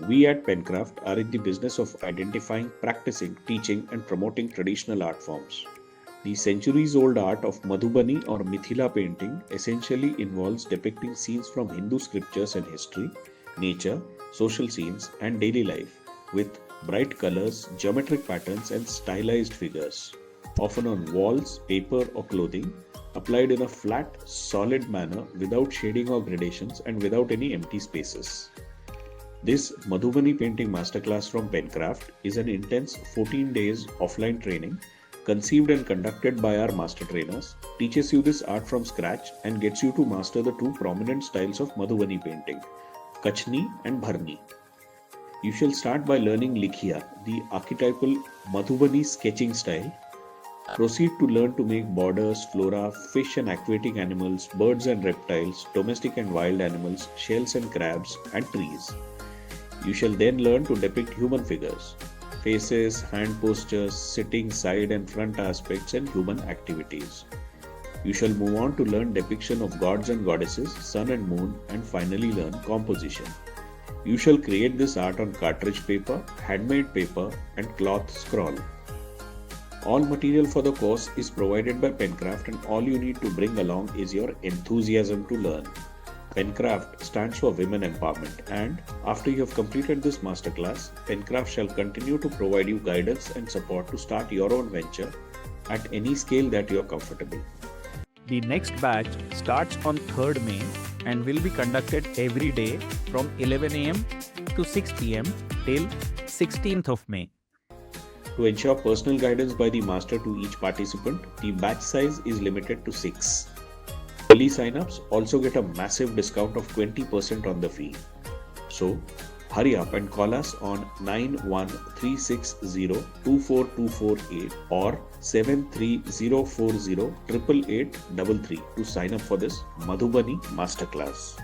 We at Penkraft are in the business of identifying, practicing, teaching, and promoting traditional art forms. The centuries-old art of Madhubani or Mithila painting essentially involves depicting scenes from Hindu scriptures and history, nature, social scenes, and daily life with bright colors, geometric patterns, and stylized figures, often on walls, paper, or clothing, applied in a flat, solid manner without shading or gradations and without any empty spaces. This Madhubani Painting Masterclass from Penkraft is an intense 14 days offline training conceived and conducted by our master trainers, teaches you this art from scratch and gets you to master the two prominent styles of Madhubani painting, Kachni and Bharni. You shall start by learning LIKHIYA, the archetypal Madhubani sketching style. Proceed to learn to make borders, flora, fish and aquatic animals, birds and reptiles, domestic and wild animals, shells and crabs, and trees. You shall then learn to depict human figures, faces, hand postures, sitting, side and front aspects, and human activities. You shall move on to learn depiction of gods and goddesses, sun and moon, and finally learn composition. You shall create this art on cartridge paper, handmade paper, and cloth scroll. All material for the course is provided by Penkraft, and all you need to bring along is your enthusiasm to learn. Penkraft stands for Women Empowerment, and after you have completed this masterclass, Penkraft shall continue to provide you guidance and support to start your own venture at any scale that you are comfortable. The next batch starts on 3rd May and will be conducted every day from 11 am to 6 pm till 16th of May. To ensure personal guidance by the master to each participant, the batch size is limited to 6. Early sign-ups also get a massive discount of 20% on the fee. So, hurry up and call us on 91360-24248 or 73040-88833 to sign up for this Madhubani Masterclass.